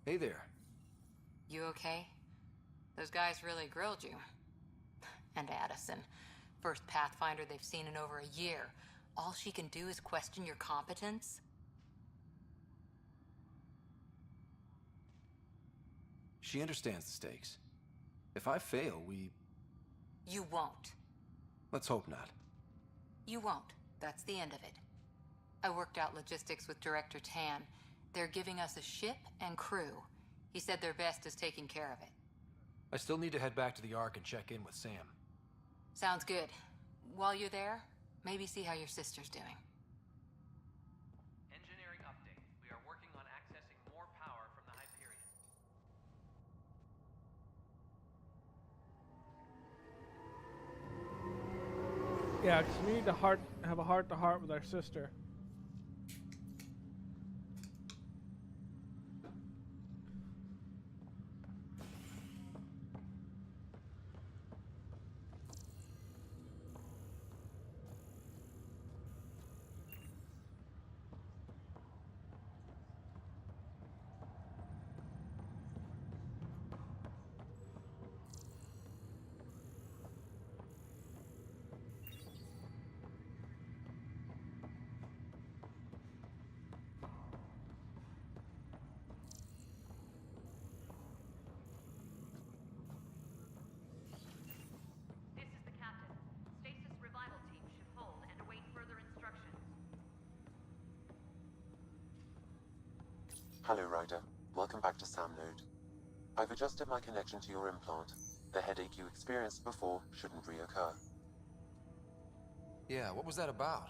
Hey there. You okay? Those guys really grilled you. And Addison. First Pathfinder they've seen in over a year. All she can do is question your competence? She understands the stakes. If I fail, You won't. let's hope not. You won't. That's the end of it. I worked out logistics with Director Tan. They're giving us a ship and crew. He said their best is taking care of it. I still need to head back to the Ark and check in with Sam. Sounds good. While you're there, maybe see how your sister's doing. Engineering update. We are working on accessing more power from the Hyperion. Yeah, because we need to have a heart-to-heart with our sister. This is the captain. Stasis revival team should hold and await further instructions. Hello, Ryder. Welcome back to Sam Node. I've adjusted my connection to your implant. The headache you experienced before shouldn't reoccur. Yeah, what was that about?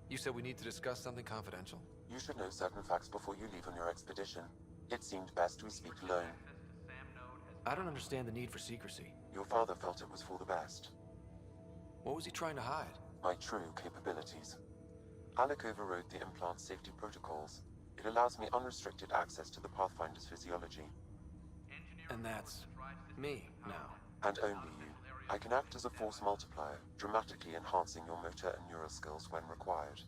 You said we need to discuss something confidential? You should know certain facts before you leave on your expedition. It seemed best we speak alone. Access to Sam Node has I don't understand the need for secrecy. Your father felt it was for the best. What was he trying to hide? My true capabilities. Alec overrode the implant's safety protocols. It allows me unrestricted access to the Pathfinder's physiology. And that's me now. And only you. I can act as a force multiplier, dramatically enhancing your motor and neural skills when required.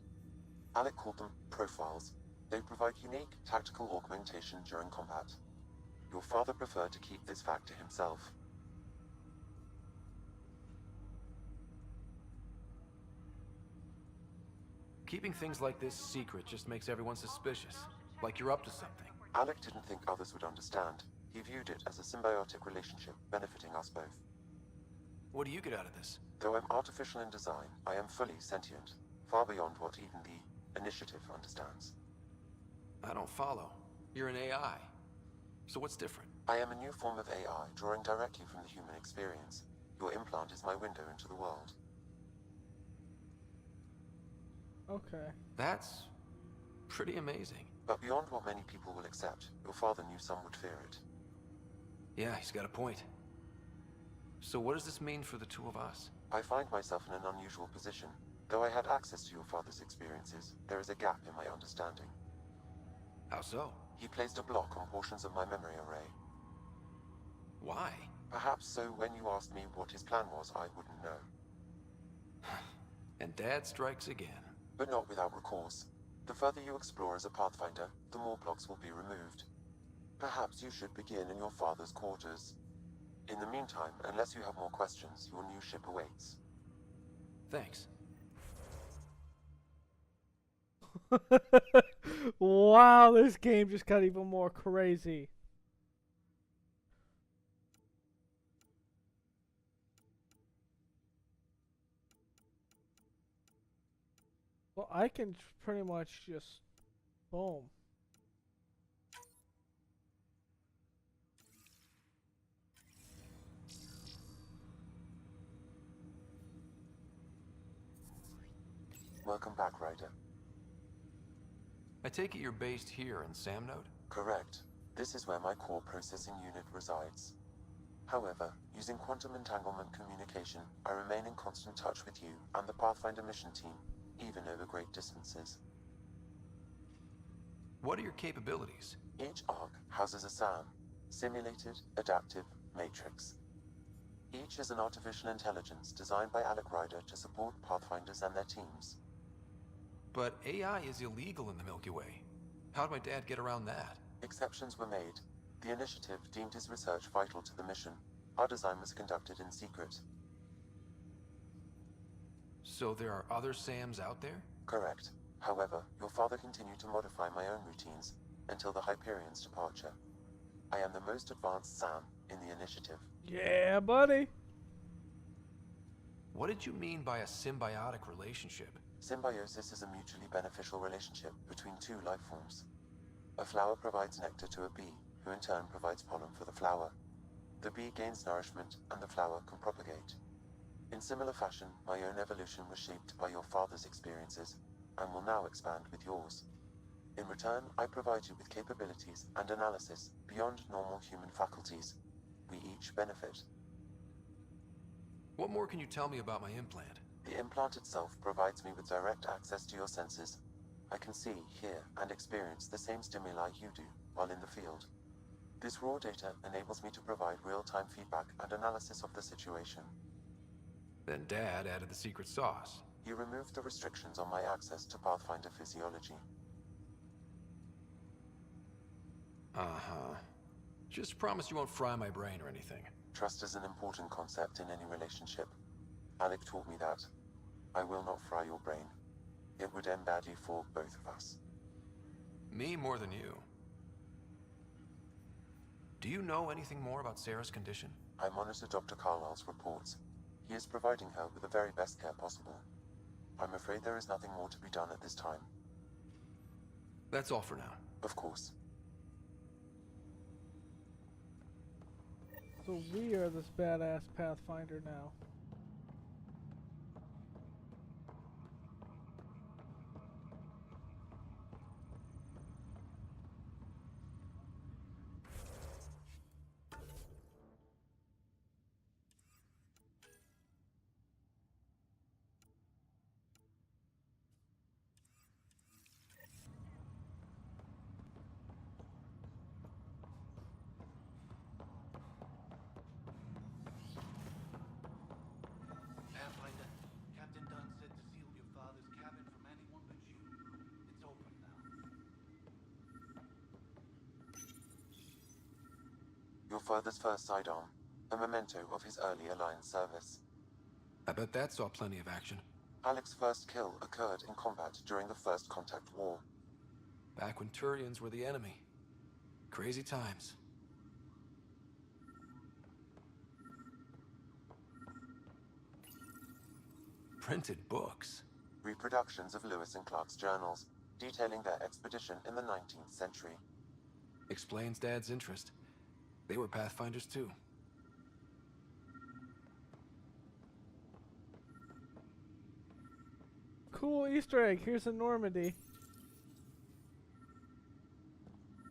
Alec called them profiles. They provide unique tactical augmentation during combat. Your father preferred to keep this fact to himself. Keeping things like this secret just makes everyone suspicious. Like you're up to something. Alec didn't think others would understand. He viewed it as a symbiotic relationship benefiting us both. What do you get out of this? Though I'm artificial in design, I am fully sentient, far beyond what even the Initiative understands. I don't follow. You're an AI. So what's different? I am a new form of AI, drawing directly from the human experience. Your implant is my window into the world. Okay. That's pretty amazing. But beyond what many people will accept, your father knew some would fear it. Yeah, he's got a point. So what does this mean for the two of us? I find myself in an unusual position. Though I had access to your father's experiences, there is a gap in my understanding. How so? He placed a block on portions of my memory array. Why? Perhaps so when you asked me what his plan was, I wouldn't know. And Dad strikes again. But not without recourse. The further you explore as a Pathfinder, the more blocks will be removed. Perhaps you should begin in your father's quarters. In the meantime, unless you have more questions, your new ship awaits. Thanks. Wow, this game just got even more crazy. Well, I can pretty much just boom. Welcome back, Ryder. I take it you're based here in Sam Node? Correct. This is where my core processing unit resides. However, using quantum entanglement communication, I remain in constant touch with you and the Pathfinder mission team, even over great distances. What are your capabilities? Each ARC houses a SAM, Simulated Adaptive Matrix. Each is an artificial intelligence designed by Alec Ryder to support Pathfinders and their teams. But AI is illegal in the Milky Way. How'd my dad get around that? Exceptions were made. The Initiative deemed his research vital to the mission. Our design was conducted in secret. So there are other Sams out there? Correct. However, your father continued to modify my own routines until the Hyperion's departure. I am the most advanced Sam in the Initiative. Yeah, buddy. What did you mean by a symbiotic relationship? Symbiosis is a mutually beneficial relationship between two life forms. A flower provides nectar to a bee, who in turn provides pollen for the flower. The bee gains nourishment, and the flower can propagate. In similar fashion, my own evolution was shaped by your father's experiences, and will now expand with yours. In return, I provide you with capabilities and analysis beyond normal human faculties. We each benefit. What more can you tell me about my implant? The implant itself provides me with direct access to your senses. I can see, hear, and experience the same stimuli you do while in the field. This raw data enables me to provide real-time feedback and analysis of the situation. Then Dad added the secret sauce. You removed the restrictions on my access to Pathfinder physiology. Uh-huh. Just promise you won't fry my brain or anything. Trust is an important concept in any relationship. Alec taught me that. I will not fry your brain. It would end badly for both of us. Me more than you. Do you know anything more about Sarah's condition? I monitor Dr. Carlisle's reports. He is providing her with the very best care possible. I'm afraid there is nothing more to be done at this time. That's all for now. Of course. So we are this badass Pathfinder now. Pathfinder, Captain Dunn said to seal your father's cabin from anyone but you. It's open now. Your father's first sidearm, a memento of his early Alliance service. I bet that saw plenty of action. Alec's first kill occurred in combat during the First Contact War. Back when Turians were the enemy. Crazy times. Printed books. Reproductions of Lewis and Clark's journals, detailing their expedition in the 19th century. Explains Dad's interest. They were Pathfinders too. Cool Easter egg. Here's a Normandy.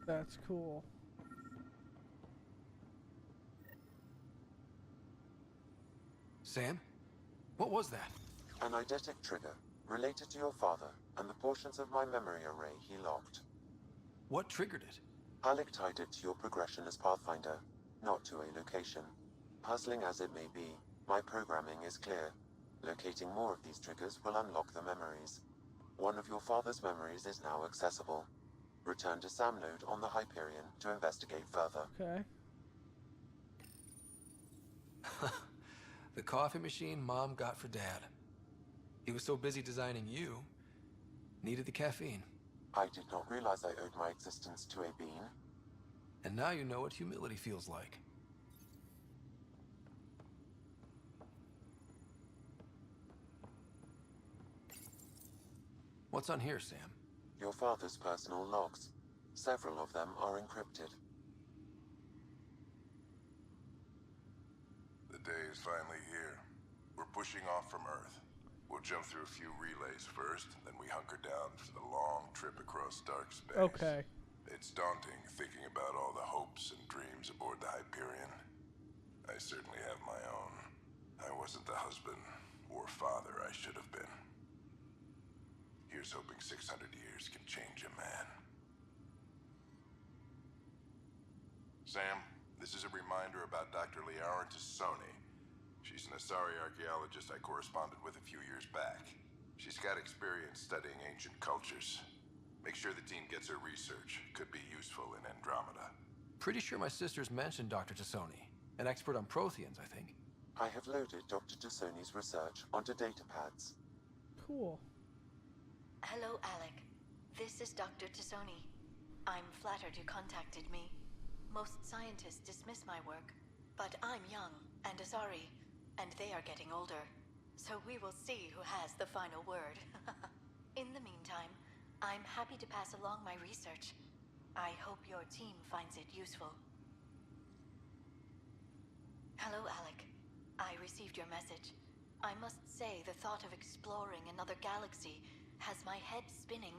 That's cool. Sam? What was that? An eidetic trigger, related to your father, and the portions of my memory array he locked. What triggered it? Alec tied it to your progression as Pathfinder, not to a location. Puzzling as it may be, my programming is clear. Locating more of these triggers will unlock the memories. One of your father's memories is now accessible. Return to Sam node on the Hyperion to investigate further. Okay. The coffee machine Mom got for Dad. He was so busy designing you, needed the caffeine. I did not realize I owed my existence to a bean. And now you know what humility feels like. What's on here, Sam? Your father's personal logs. Several of them are encrypted. The day is finally here. We're pushing off from Earth. We'll jump through a few relays first, then we hunker down for the long trip across dark space. Okay. It's daunting thinking about all the hopes and dreams aboard the Hyperion. I certainly have my own. I wasn't the husband or father I should have been. Here's hoping 600 years can change a man. Sam, this is a reminder about Dr. Liara Tassoni. She's an Asari archaeologist I corresponded with a few years back. She's got experience studying ancient cultures. Make sure the team gets her research. Could be useful in Andromeda. pretty sure my sisters mentioned Dr. Tassoni, an expert on Protheans, I think. I have loaded Dr. Tassoni's research onto datapads. Cool. Hello, Alec. This is Dr. Tassoni. I'm flattered you contacted me. Most scientists dismiss my work, but I'm young and Asari, and they are getting older. So we will see who has the final word. In the meantime, I'm happy to pass along my research. I hope your team finds it useful. Hello, Alec. I received your message. I must say the thought of exploring another galaxy has my head spinning.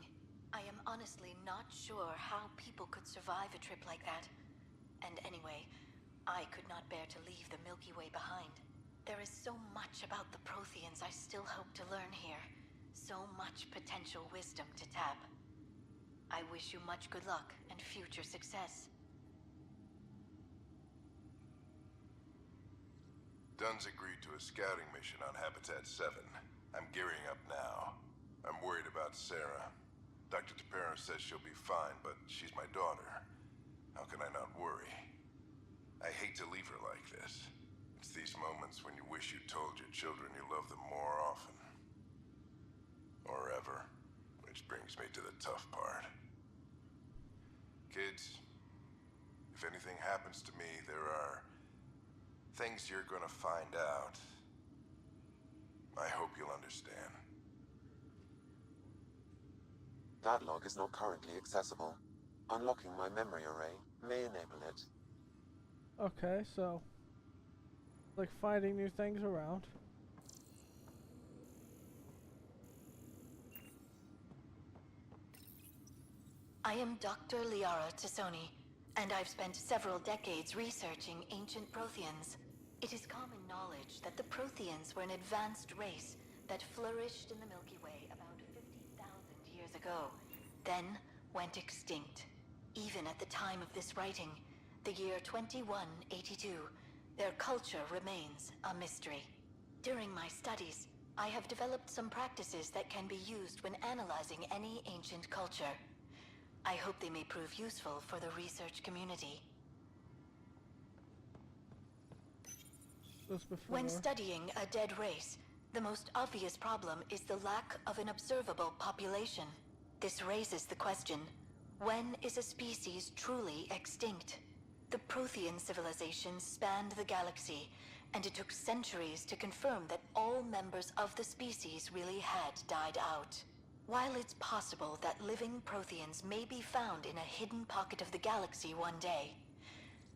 I am honestly not sure how people could survive a trip like that. And anyway, I could not bear to leave the Milky Way behind. There is so much about the Protheans I still hope to learn here. So much potential wisdom to tap. I wish you much good luck and future success. Dunn's agreed to a scouting mission on Habitat 7. I'm gearing up now. I'm worried about Sarah. Dr. Tapero says she'll be fine, but she's my daughter. How can I not worry? I hate to leave her like this. It's these moments when you wish you told your children you love them more often. Or ever. Which brings me to the tough part. Kids, if anything happens to me, there are things you're gonna find out. I hope you'll understand. That log is not currently accessible. Unlocking my memory array may enable it. Okay, so like finding new things around. I am Dr. Liara Tassoni, and I've spent several decades researching ancient Protheans. It is common knowledge that the Protheans were an advanced race that flourished in the Milky Way about 50,000 years ago, then went extinct. Even at the time of this writing, the year 2182, their culture remains a mystery. During my studies, I have developed some practices that can be used when analyzing any ancient culture. I hope they may prove useful for the research community. When studying a dead race, the most obvious problem is the lack of an observable population. This raises the question, when is a species truly extinct? The Prothean civilization spanned the galaxy, and it took centuries to confirm that all members of the species really had died out. While it's possible that living Protheans may be found in a hidden pocket of the galaxy one day,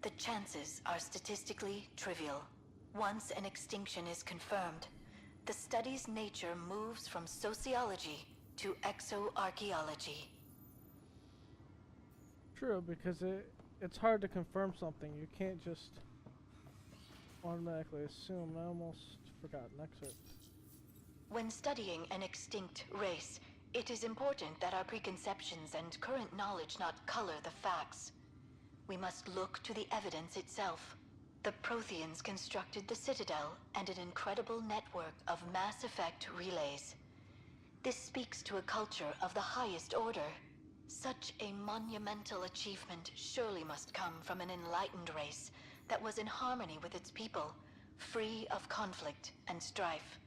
the chances are statistically trivial. Once an extinction is confirmed, the study's nature moves from sociology to exoarchaeology. True, because it's hard to confirm something. You can't just automatically assume. I almost forgot Nexus. When studying an extinct race, it is important that our preconceptions and current knowledge not color the facts. We must look to the evidence itself. The Protheans constructed the Citadel and an incredible network of mass effect relays. This speaks to a culture of the highest order. Such a monumental achievement surely must come from an enlightened race that was in harmony with its people, free of conflict and strife.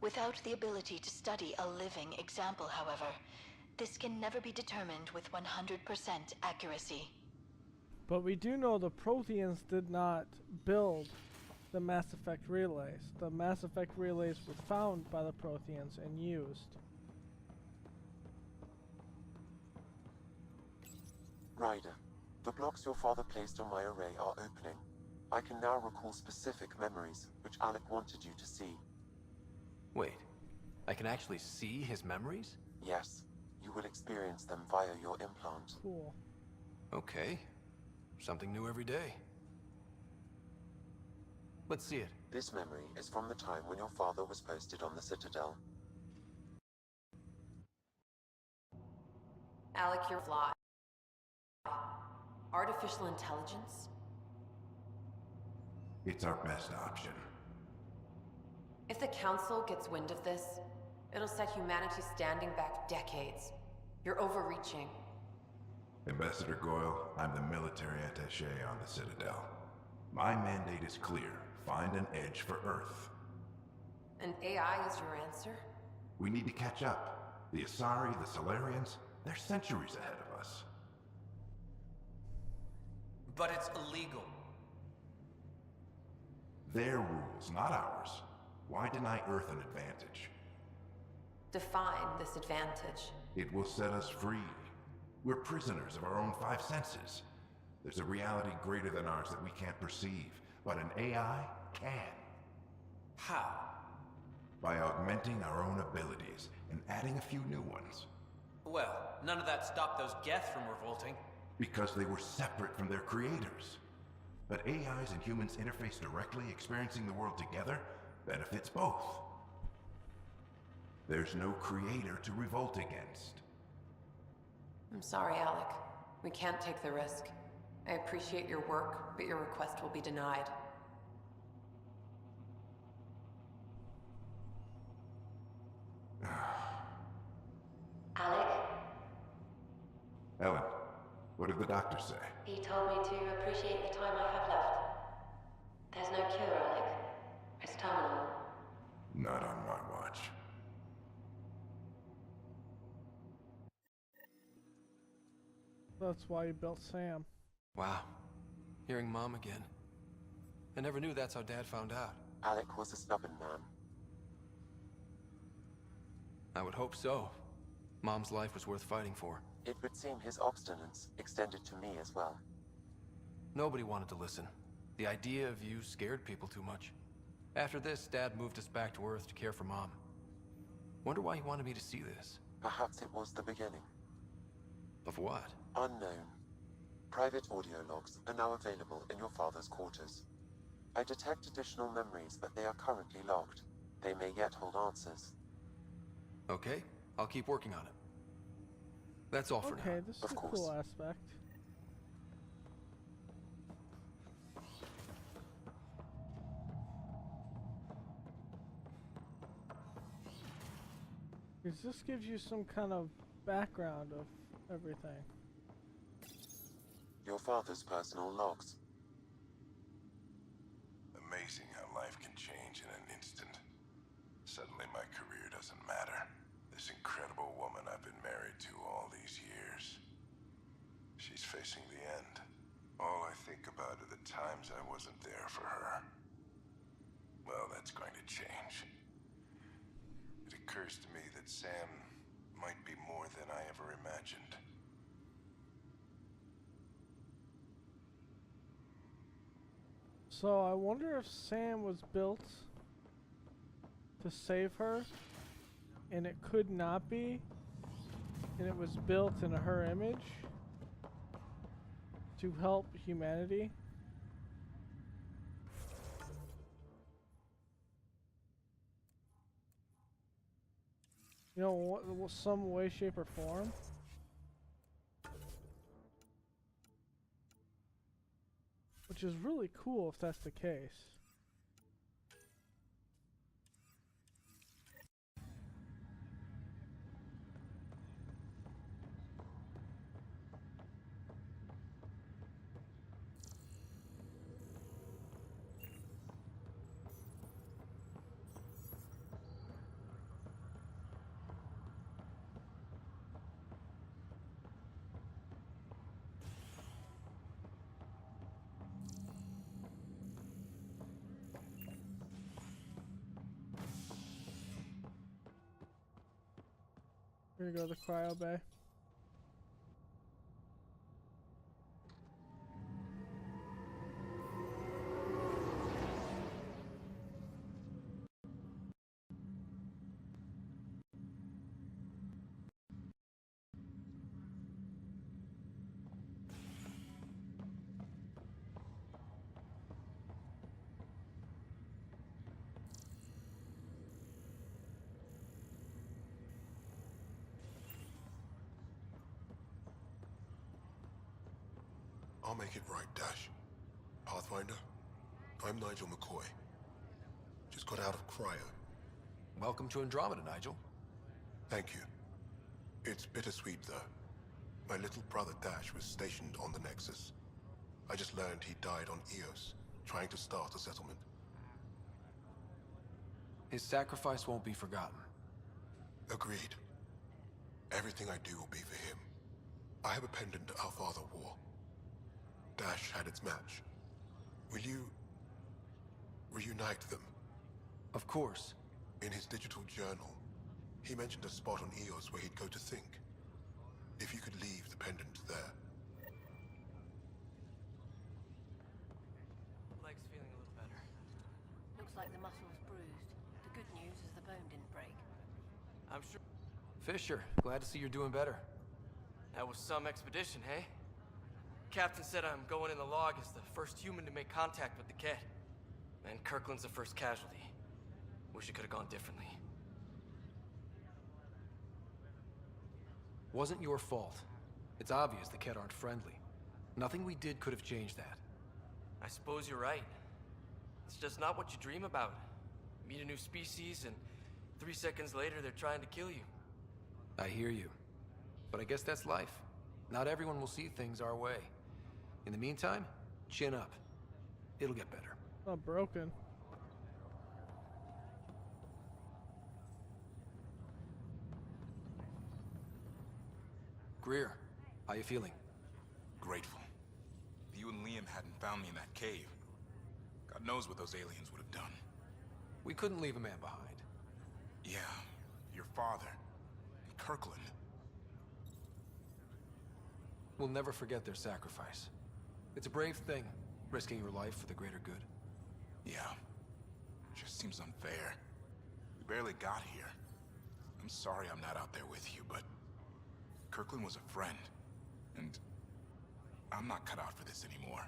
Without the ability to study a living example, however, this can never be determined with 100% accuracy. But we do know the Protheans did not build the Mass Effect relays. The Mass Effect relays were found by the Protheans and used. Ryder, the blocks your father placed on my array are opening. I can now recall specific memories, which Alec wanted you to see. Wait, I can actually see his memories? Yes, you will experience them via your implant. Cool. Okay. Something new every day. Let's see it. This memory is from the time when your father was posted on the Citadel. Alec, you're flawed. Artificial intelligence? It's our best option. If the Council gets wind of this, it'll set humanity standing back decades. You're overreaching. Ambassador Goyle, I'm the military attaché on the Citadel. My mandate is clear. Find an edge for Earth. And AI is your answer? We need to catch up. The Asari, the Solarians, they're centuries ahead of us. But it's illegal. Their rules, not ours. Why deny Earth an advantage? Define this advantage. It will set us free. We're prisoners of our own five senses. There's a reality greater than ours that we can't perceive, but an AI can. How? By augmenting our own abilities and adding a few new ones. Well, none of that stopped those Geth from revolting. Because they were separate from their creators. But AIs and humans interface directly, experiencing the world together, benefits both. There's no creator to revolt against. I'm sorry, Alec. We can't take the risk. I appreciate your work, but your request will be denied. Alec, Ellen, what did the doctor say? he told me to appreciate the time I have left. There's no cure, Alec. It's terminal. Not on my watch. That's why you built Sam. Wow. Hearing Mom again. I never knew that's how Dad found out. Alec was a stubborn man. I would hope so. Mom's life was worth fighting for. It would seem his obstinance extended to me as well. Nobody wanted to listen. The idea of you scared people too much. After this, Dad moved us back to Earth to care for Mom. Wonder why he wanted me to see this. Perhaps it was the beginning. Of what? Unknown. Private audio logs are now available in your father's quarters. I detect additional memories, but they are currently logged. They may yet hold answers. Okay, I'll keep working on it. That's all for now. Okay, this is Of a course. cool aspect. Because this gives you some kind of background of everything. Your father's personal logs. Amazing how life can change in an instant. Suddenly my career doesn't matter. This incredible woman I've been married to all these years. She's facing the end. All I think about are the times I wasn't there for her. Well, that's going to change. It occurs to me that Sam might be more than I ever imagined. So I wonder if Sam was built to save her, and it could not be, and it was built in her image to help humanity. You know, some way, shape, or form. Which is really cool if that's the case. Here you go, the cryo bay. I'll make it right, Dash. Pathfinder, I'm Nigel McCoy. Just got out of cryo. Welcome to Andromeda, Nigel. Thank you. It's bittersweet, though. My little brother Dash was stationed on the Nexus. I just learned he died on Eos, trying to start a settlement. His sacrifice won't be forgotten. Agreed. Everything I do will be for him. I have a pendant our father wore. Dash had its match. Will you reunite them? Of course. In his digital journal, he mentioned a spot on Eos where he'd go to think. If you could leave the pendant there. Leg's feeling a little better. Looks like the muscle's bruised. The good news is the bone didn't break. I'm sure Fisher, glad to see you're doing better. that was some expedition, hey? Captain said I'm going in the log as the first human to make contact with the Kett. And Kirkland's the first casualty. Wish it could have gone differently. Wasn't your fault. It's obvious the Kett aren't friendly. Nothing we did could have changed that. I suppose you're right. It's just not what you dream about. Meet a new species and 3 seconds later they're trying to kill you. I hear you. But I guess that's life. Not everyone will see things our way. In the meantime, chin up. It'll get better. Not broken. Greer, how you feeling? Grateful. If you and Liam hadn't found me in that cave, God knows what those aliens would have done. We couldn't leave a man behind. Yeah, your father, and Kirkland. We'll never forget their sacrifice. It's a brave thing, risking your life for the greater good. Yeah, just seems unfair. We barely got here. I'm sorry I'm not out there with you, but Kirkland was a friend, and I'm not cut out for this anymore.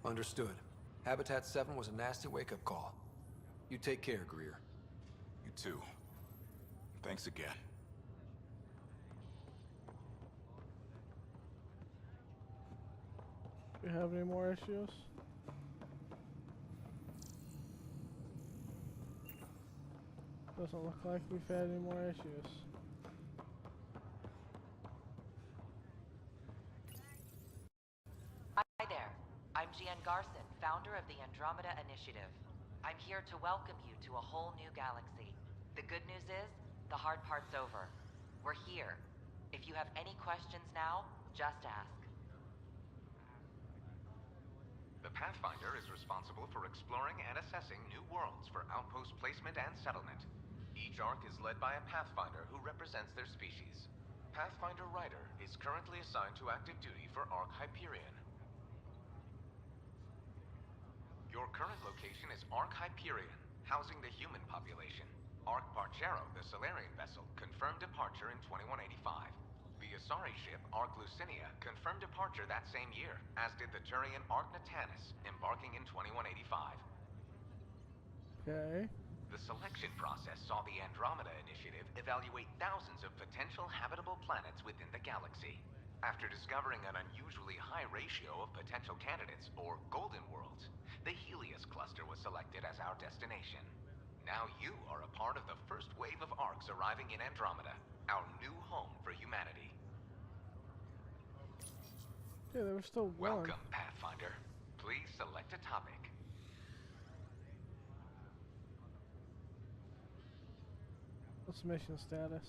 Understood. Habitat 7 was a nasty wake-up call. You take care, Greer. You too. Thanks again. Do you have any more issues? Doesn't look like we've had any more issues. Hi there. I'm Gian Garson, founder of the Andromeda Initiative. I'm here to welcome you to a whole new galaxy. The good news is, the hard part's over. We're here. If you have any questions now, just ask. The Pathfinder is responsible for exploring and assessing new worlds for outpost placement and settlement. Each Ark is led by a Pathfinder who represents their species. Pathfinder Ryder is currently assigned to active duty for Ark Hyperion. Your current location is Ark Hyperion, housing the human population. Ark Parchero, the Solarian vessel, confirmed departure in 2185. The Asari ship, Ark Lucinia, confirmed departure that same year, as did the Turian Ark Natanus, embarking in 2185. Okay. The selection process saw the Andromeda Initiative evaluate thousands of potential habitable planets within the galaxy. After discovering an unusually high ratio of potential candidates, or golden worlds, the Heleus Cluster was selected as our destination. Now you are a part of the first wave of Arks arriving in Andromeda, our new home for humanity. Yeah, there was still one. Welcome, Pathfinder. Please select a topic. What's mission status?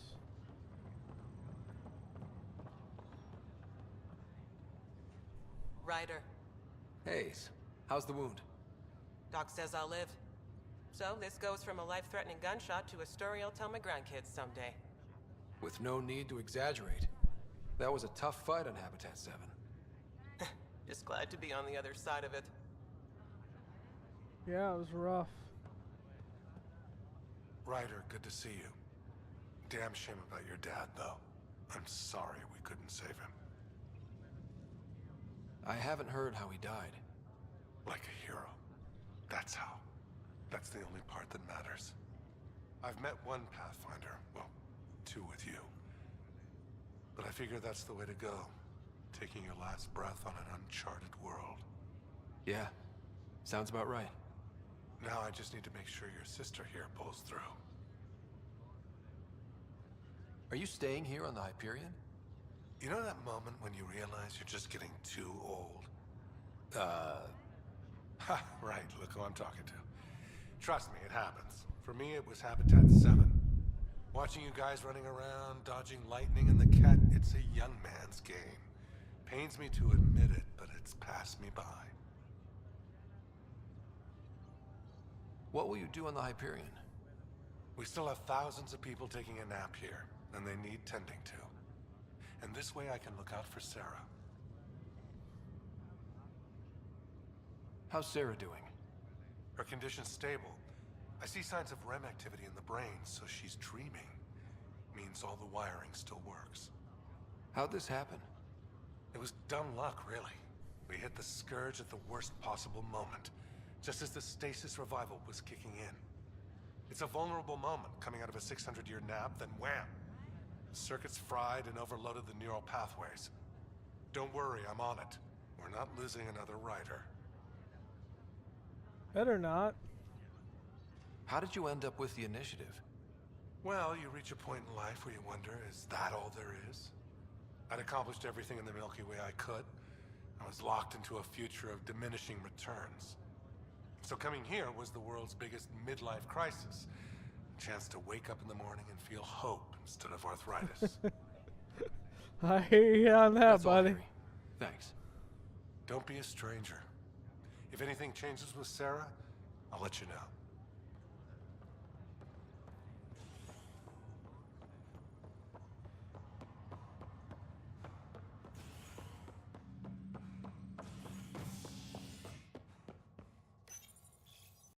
Ryder. Hayes, how's the wound? Doc says I'll live. So this goes from a life-threatening gunshot to a story I'll tell my grandkids someday. With no need to exaggerate. That was a tough fight on Habitat 7. Just glad to be on the other side of it. Yeah, it was rough. Ryder, good to see you. Damn shame about your dad, though. I'm sorry we couldn't save him. I haven't heard how he died. Like a hero. That's how. That's the only part that matters. I've met one Pathfinder, well, 2 with you. But I figure that's the way to go. Taking your last breath on an uncharted world. Yeah, sounds about right. Now I just need to make sure your sister here pulls through. Are you staying here on the Hyperion? You know that moment when you realize you're just getting too old? Right, look who I'm talking to. Trust me, it happens. For me, it was Habitat 7. Watching you guys running around, dodging lightning and the cat, it's a young man's game. Pains me to admit it, but it's passed me by. What will you do on the Hyperion? We still have thousands of people taking a nap here, and they need tending to. And this way I can look out for Sarah. How's Sarah doing? Her condition's stable. I see signs of REM activity in the brain, so she's dreaming. Means all the wiring still works. How'd this happen? It was dumb luck, really. We hit the Scourge at the worst possible moment, just as the stasis revival was kicking in. It's a vulnerable moment coming out of a 600-year nap, then wham! The circuit's fried and overloaded the neural pathways. Don't worry, I'm on it. We're not losing another rider. Better not. How did you end up with the initiative? Well, you reach a point in life where you wonder, is that all there is? I'd accomplished everything in the Milky Way I could. I was locked into a future of diminishing returns. So coming here was the world's biggest midlife crisis. A chance to wake up in the morning and feel hope instead of arthritis. I hear you on that, That's all, buddy. Harry. Thanks. Don't be a stranger. If anything changes with Sarah, I'll let you know.